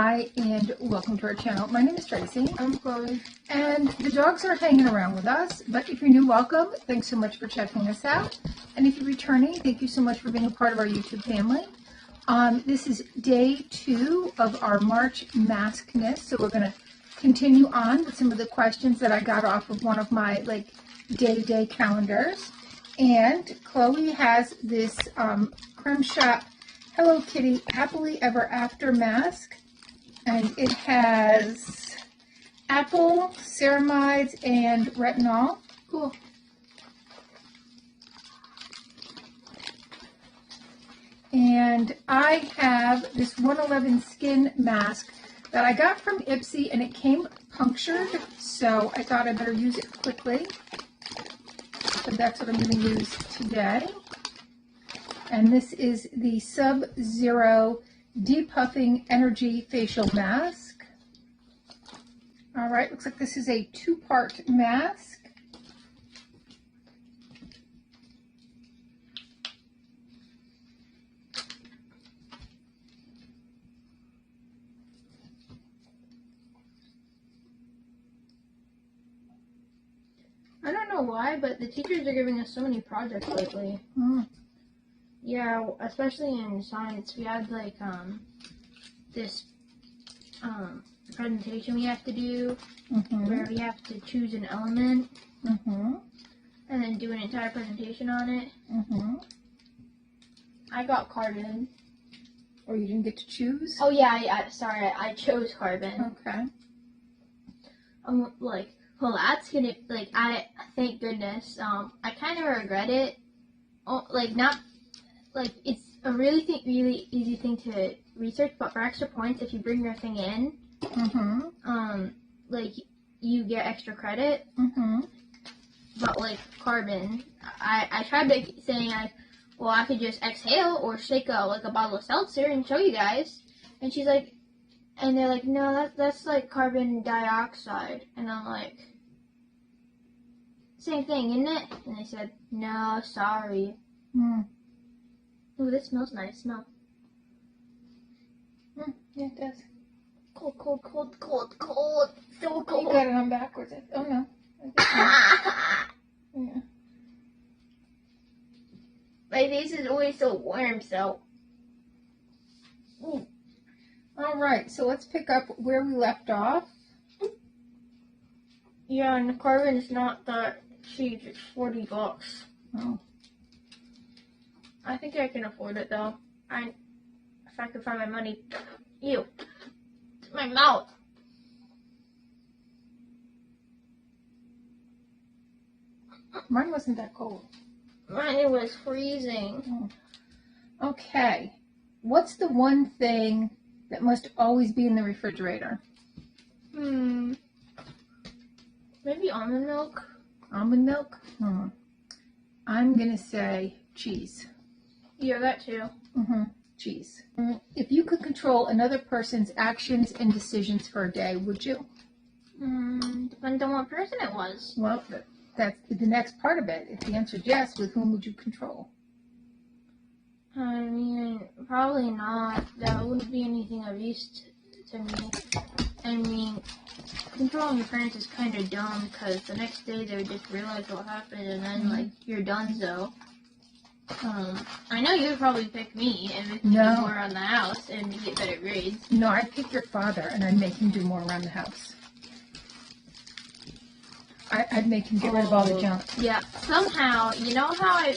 Hi, and welcome to our channel. My name is Tracy. I'm Chloe. And the dogs are hanging around with us, but if you're new, welcome. Thanks so much for checking us out. And if you're returning, thank you so much for being a part of our YouTube family. This is day 2 of our March Maskness, so we're going to continue on with some of the questions that I got off of one of my day-to-day calendars. And Chloe has this Creme Shop Hello Kitty Happily Ever After mask. And it has apple, ceramides, and retinol. Cool. And I have this 111 skin mask that I got from Ipsy, and it came punctured, so I thought I better use it quickly. So that's what I'm going to use today. And this is the Sub-Zero Depuffing Energy Facial Mask. All right, looks like this is a 2-part mask. I don't know why, but the teachers are giving us so many projects lately. Yeah, especially in science, we had this presentation we have to do where we have to choose an element and then do an entire presentation on it. I got carbon. Or you didn't get to choose? Oh yeah, sorry, I chose carbon. Okay. I'm like, well, that's gonna thank goodness. I kind of regret it. Oh, it's a really easy thing to research, but for extra points, if you bring your thing in, you get extra credit. But carbon, I tried saying I could just exhale or shake a bottle of seltzer and show you guys, and she's like, and they're like, no, that's like carbon dioxide, and I'm like, same thing, isn't it? And they said, no, sorry. Ooh, this smells nice. Smell. Yeah, it does. Cold. So cold. You got it on backwards. Oh, no. Yeah. My face is always so warm, so. All right, so let's pick up where we left off. Yeah, and the carbon is not that cheap. It's $40. Oh. I think I can afford it though. If I could find my money. Ew. It's my mouth. Mine wasn't that cold. Mine was freezing. Okay. What's the one thing that must always be in the refrigerator? Maybe almond milk. Almond milk? I'm going to say cheese. Yeah, that too. Cheese. If you could control another person's actions and decisions for a day, would you? Depends on what person it was. Well, that's the next part of it. If the answer is yes, with whom would you control? I mean, probably not. That wouldn't be anything of use to me. I mean, controlling your parents is kind of dumb because the next day they would just realize what happened and then, you're done, so. I know you would probably pick me and make me do more around the house and get better grades. No, I'd pick your father and I'd make him do more around the house. I'd make him get rid of all the junk. Yeah, somehow, you know how I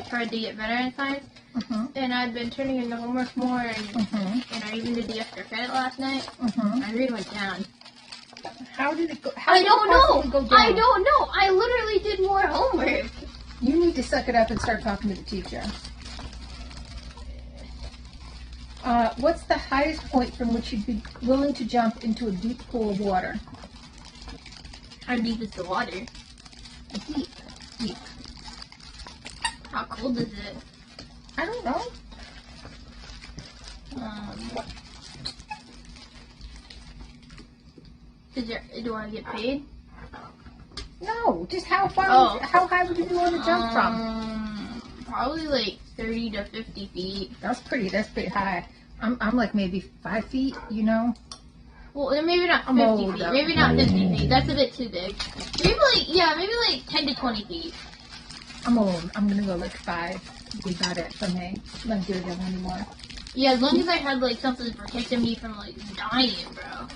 tried to get better in science? And I'd been turning in the homework more and I even did the extra credit last night. My grade went down. How did it go? I don't know. I don't know. I literally did more homework. You need to suck it up and start talking to the teacher. What's the highest point from which you'd be willing to jump into a deep pool of water? How deep is the water? Deep. How cold is it? I don't know. Do I get paid? No, just how far? How high would you be willing to jump from? Probably 30 to 50 feet. That's pretty high. I'm like maybe 5 feet, you know? Well, then maybe not I'm 50 old, feet. though. Maybe not 50 feet. That's a bit too big. Maybe like 10 to 20 feet. I'm old. I'm gonna go like 5. We got it for me. I'm not doing it anymore. Yeah, as long as I had like something protecting me from like dying, bro.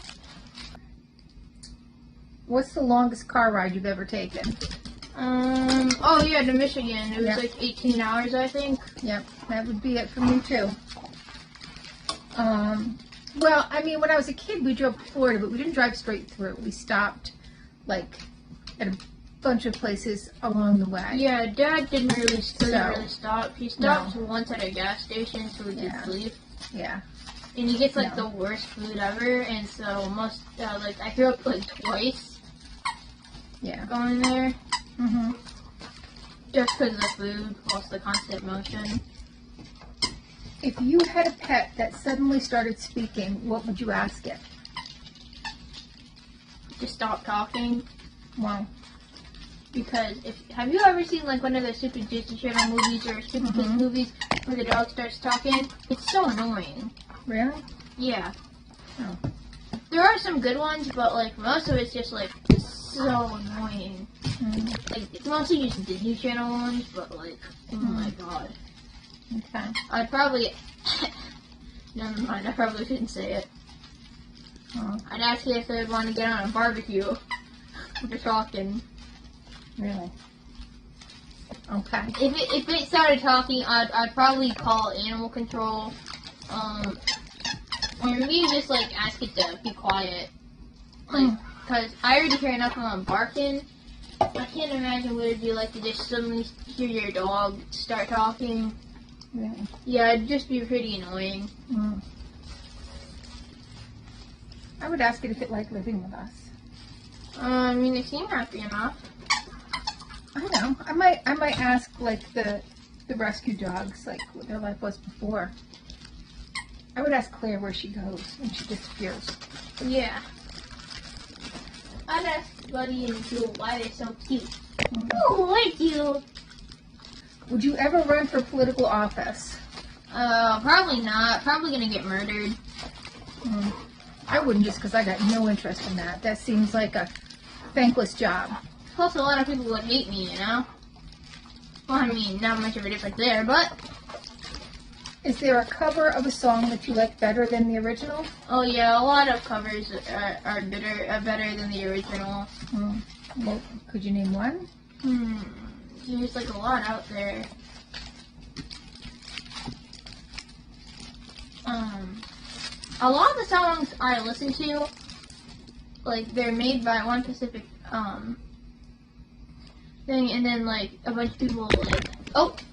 What's the longest car ride you've ever taken? Oh yeah, to Michigan. It was Yeah. like 18 hours, I think. Yep, that would be it for me too. Well, I mean, when I was a kid, we drove to Florida, but we didn't drive straight through. We stopped, like, at a bunch of places along the way. Yeah, Dad didn't really So, stop. He stopped once at a gas station so we could Yeah. sleep. Yeah. And he gets like No. the worst food ever, and so most like I threw up like twice Yeah. going there Mhm. just because of the food plus the constant motion. If you had a pet that suddenly started speaking, what would you ask it? Just stop talking. Well, Because have you ever seen like one of the Stupid Disney Channel movies or Stupid Kids movies where the dog starts talking? It's so annoying. really? Yeah. Oh. There are some good ones, but like most of it's just like so annoying. Mm, Like it's mostly just Disney Channel ones, but like oh my god. okay. I'd probably never mind, I probably shouldn't say it. Oh, I'd ask you if they'd want to get on a barbecue. We're talking. really? Okay. If it started talking, I'd probably call animal control. Or maybe just like ask it to be quiet. Like, cause I already hear enough of them barking. I can't imagine what it'd be like to just suddenly hear your dog start talking. Really? Yeah, it'd just be pretty annoying. Mm. I would ask it if it liked living with us. I mean, they seem happy enough. I don't know. I might ask like the rescue dogs like what their life was before. I would ask Claire where she goes when she disappears. Yeah. I'd ask Buddy and Jewel why they're so cute. Mhm. Oh, we're cute. Would you ever run for political office? Probably not. Probably gonna get murdered. Mm. I wouldn't just because I got no interest in that. That seems like a thankless job. Plus, a lot of people would hate me, you know? Well, I mean, not much of a difference there, but... Is there a cover of a song that you like better than the original? Oh, yeah, a lot of covers are better than the original. Mm. Well, could you name one? There's, like, a lot out there. A lot of the songs I listen to, like, they're made by one specific, thing, and then, like, a bunch of people, like,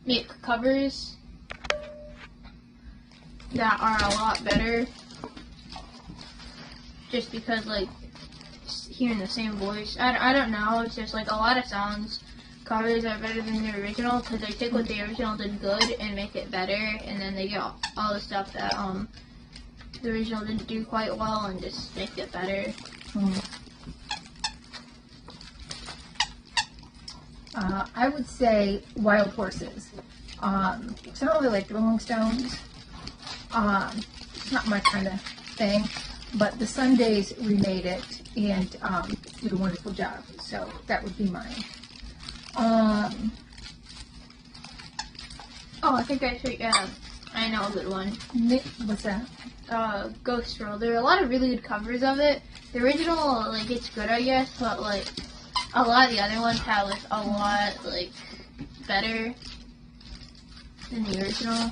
make covers that are a lot better. Just because, like, hearing the same voice, I don't know, it's just, like, a lot of songs, covers are better than the original, because they take what the original did good and make it better, and then they get all the stuff that, the original didn't do quite well and just make it better. I would say Wild Horses. So I don't really like the Rolling Stones. It's not my kind of thing. But the Sundays remade it and did a wonderful job. So that would be mine. I think I know a good one. What's that? Ghost Girl. There are a lot of really good covers of it. The original, like, it's good, I guess, but, like, a lot of the other ones have, like, a lot, like, better than the original.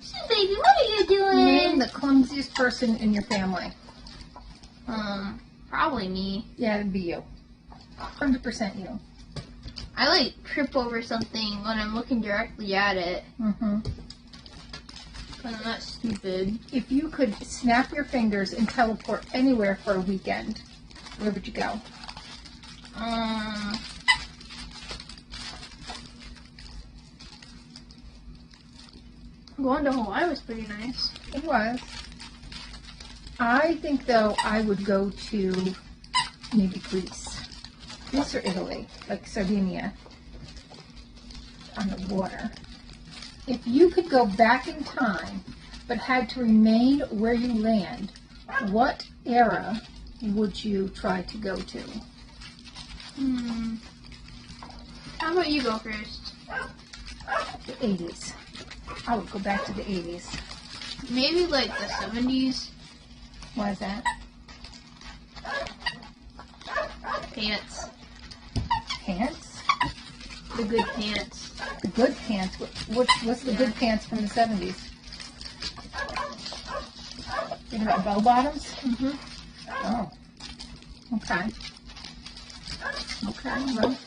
So, baby, what are you doing? Name the clumsiest person in your family. Probably me. Yeah, it'd be you. 100% you. I, like, trip over something when I'm looking directly at it. Because I'm not stupid. If you could snap your fingers and teleport anywhere for a weekend, where would you go? Going to Hawaii was pretty nice. It was. I think, though, I would go to maybe Greece. Greece or Italy, like Sardinia. on the water. If you could go back in time, but had to remain where you land, what era would you try to go to? How about you go first? The 80s. I would go back to the 80s. Maybe like the 70s. Why is that? Pants. Pants? The good pants. The good pants? What's the good pants from the 70s? Thinking about bell bottoms? Mm-hmm. Oh. Okay. Okay, well.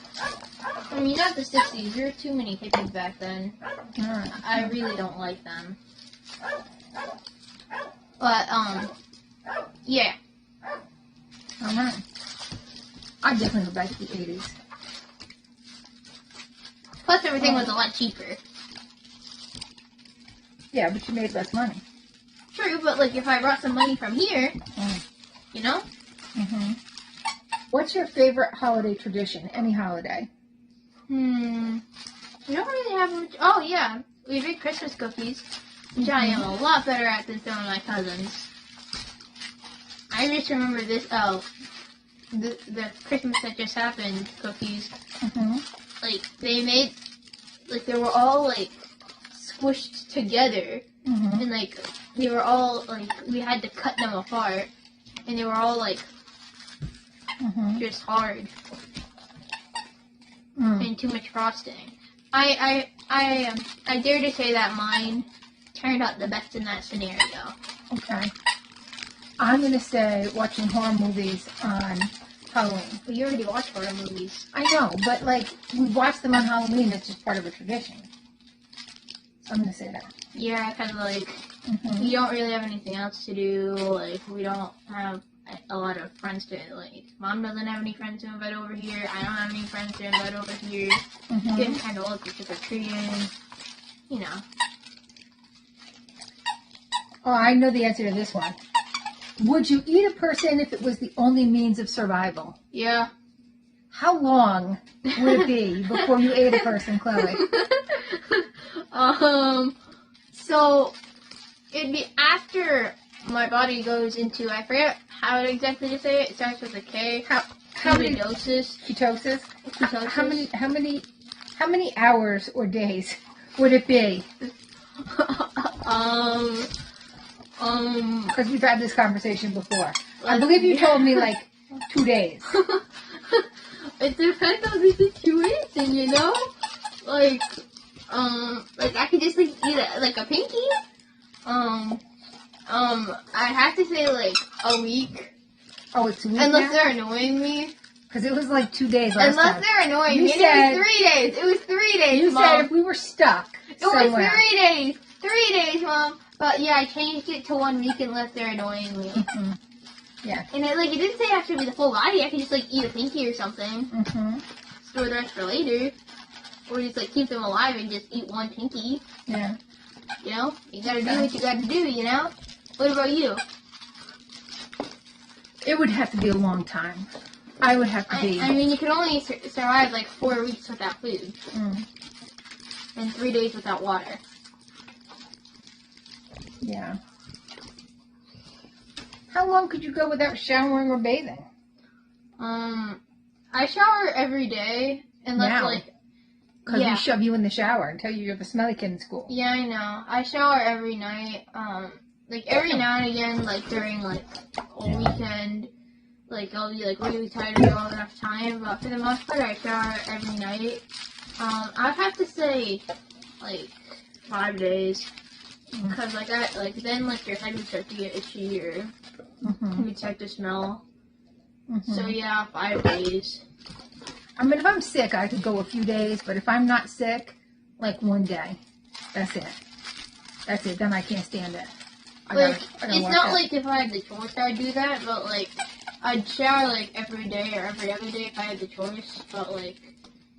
I mean, not the 60s. There were too many hippies back then. Alright. I really don't like them. But, yeah. Alright. I'd definitely go back to the 80s. Plus, everything was a lot cheaper. Yeah, but you made less money. True, but, like, if I brought some money from here, you know? Mm-hmm. What's your favorite holiday tradition? Any holiday? We don't really have much. Oh, yeah. We make Christmas cookies, which I am a lot better at than some of my cousins. I just remember this, the Christmas that just happened cookies. Mm-hmm. Like, they made, like, they were all, like, squished together. Mm-hmm. And, like, they were all, like, we had to cut them apart. And they were all, like, just hard. And too much frosting. I dare to say that mine turned out the best in that scenario. Okay. I'm going to say watching horror movies on Halloween. But you already watch horror movies. I know, but like, we watch them on Halloween. It's just part of a tradition. So I'm going to say that. Yeah, kind of like, we don't really have anything else to do. Like, we don't have a lot of friends to, like, Mom doesn't have any friends to invite over here. I don't have any friends to invite over here. Getting kind of old for trick-or-treating. You know. Oh, I know the answer to this one. Would you eat a person if it was the only means of survival? Yeah. How long would it be before you ate a person, Chloe? So, it'd be after my body goes into, I forget how exactly to say it. It starts with a K. How many Ketosis. Ketosis? Ketosis. How many hours or days would it be? Because we've had this conversation before. I believe you told me like 2 days. It depends on the situation, you know? Like I could just like eat like a pinky. I have to say like a week. Oh, it's a week unless now? they're annoying me. Because it was like 2 days last time. Unless they're annoying You me. said- It was 3 days. It was 3 days, You Mom. said if we were stuck It was somewhere. 3 days. 3 days, Mom. But yeah, I changed it to 1 week unless they're annoying me. Yeah. And it didn't say it have to be the full body. I could just like eat a pinky or something. Store the rest for later. Or just like keep them alive and just eat one pinky. Yeah. You know? You gotta do what you gotta do, you know? What about you? It would have to be a long time. I would have to be. I mean, you can only survive like 4 weeks without food. And 3 days without water. Yeah. How long could you go without showering or bathing? I shower every day. Unless Now. like... Because Yeah. we shove you in the shower and tell you you're the smelly kid in school. Yeah, I know. I shower every night. Like every now and again, like during like a weekend, like I'll be like really tired and don't have enough time. But for the most part, I shower every night. I'd have to say like 5 days, because then like your head would start to get itchy or you would start to smell. So yeah, 5 days. I mean, if I'm sick, I could go a few days, but if I'm not sick, like 1 day. That's it. That's it. Then I can't stand it. I Like, gotta it's watch not it. like if I had the choice I'd do that, but like, I'd shower like every day or every other day if I had the choice, but like,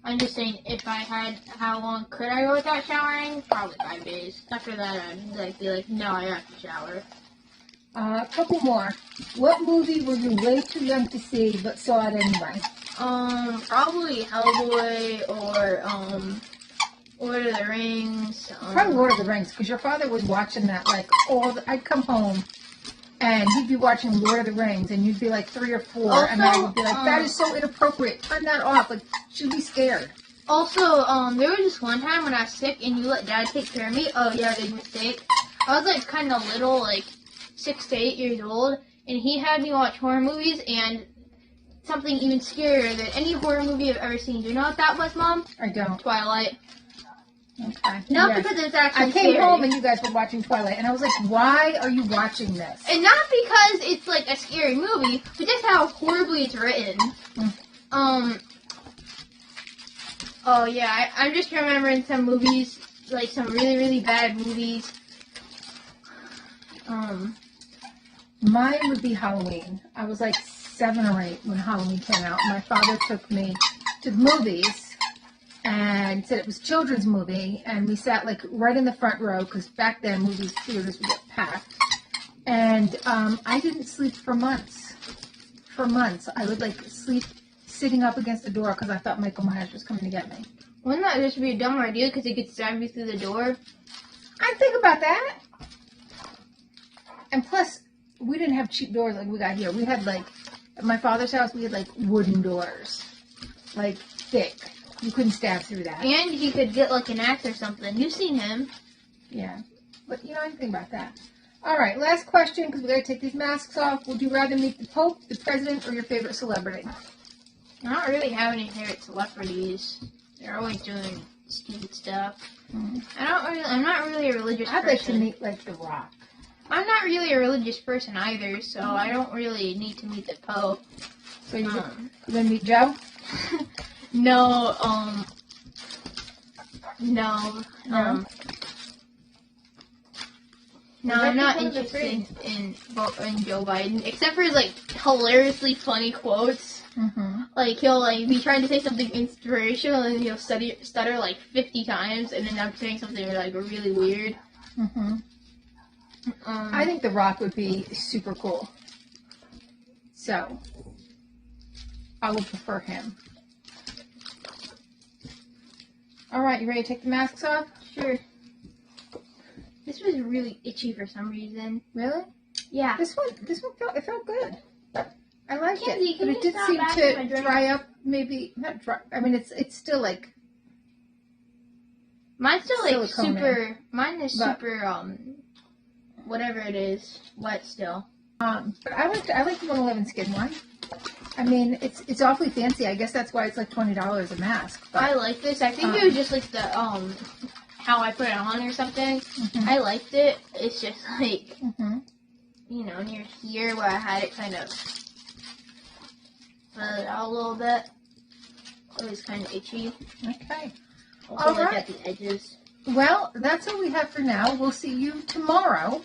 I'm just saying if I had, how long could I go without showering? Probably 5 days. After that, I'd like be like, no, I have to shower. A couple more. What movie were you way too young to see, but saw it anyway? Probably Hellboy or, Lord of the Rings. Probably Lord of the Rings, because your father was watching that like I'd come home and he'd be watching Lord of the Rings, and you'd be like 3 or 4, Also, and I would be like, that is so inappropriate. Turn that off. Like, she'd be scared. Also, there was this one time when I was sick and you let Dad take care of me. Oh yeah, big mistake. I was like kind of little, like 6 to 8 years old, and he had me watch horror movies and something even scarier than any horror movie I've ever seen. Do you know what that was, Mom? I don't. Twilight. Okay. Not Yes. because it's actually I came scary. home and you guys were watching Twilight, and I was like, why are you watching this? And not because it's like a scary movie, but just how horribly it's written. Oh yeah, I'm just remembering some movies, like some really, really bad movies. Mine would be Halloween. I was like 7 or 8 when Halloween came out. My father took me to the movies and said it was a children's movie, and we sat like right in the front row, because back then movie theaters would get packed. And I didn't sleep for months. For months. I would like sleep sitting up against the door because I thought Michael Myers was coming to get me. Wouldn't that just be a dumb idea because he could stab you through the door? I think about that. And plus, we didn't have cheap doors like we got here. We had like, at my father's house, we had like wooden doors. Like thick. You couldn't stab through that. And he could get like an axe or something. You've seen him. Yeah. But you know, I didn't think about that. All right, last question, because we got to take these masks off. Would you rather meet the Pope, the President, or your favorite celebrity? I don't really have any favorite celebrities. They're always doing stupid stuff. Mm-hmm. I'm not really a religious person. I'd like to meet like The Rock. I'm not really a religious person either, so I don't really need to meet the Pope. So you're gonna meet Joe? No, No, I'm not interested in Joe Biden, except for his like hilariously funny quotes. Mm-hmm. Like he'll like be trying to say something inspirational and he'll stutter like 50 times and end up saying something like really weird. Mm-hmm. I think The Rock would be super cool. So, I would prefer him. All right, you ready to take the masks off? Sure. This was really itchy for some reason. Really? Yeah. This one felt good. I liked Kenzie, it, can but you it did stop seem asking my to drink? dry up. Maybe not dry. I mean, it's still like Mine's still like silicone super. Mine is But- super whatever it is, wet still. But I like the 111 skin one. I mean, it's awfully fancy. I guess that's why it's like $20 a mask. But, I like this. I think it was just like the how I put it on or something. Mhm. I liked it. It's just like Mhm. near here where I had it kind of it out a little bit. It was kind of itchy. Okay. Also, All like right. at the edges. Well, that's all we have for now. We'll see you tomorrow.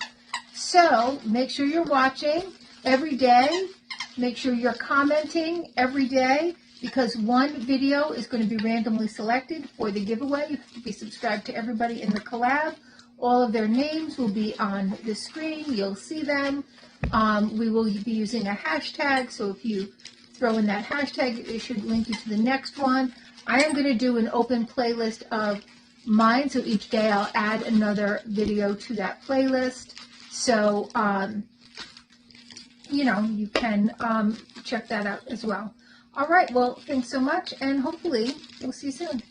So make sure you're watching every day. Make sure you're commenting every day, because one video is going to be randomly selected for the giveaway. You have to be subscribed to everybody in the collab. All of their names will be on the screen. You'll see them. We will be using a hashtag, so if you throw in that hashtag, it should link you to the next one. I am going to do an open playlist of mine, so each day I'll add another video to that playlist. So, you can check that out as well. All right, well, thanks so much, and hopefully we'll see you soon.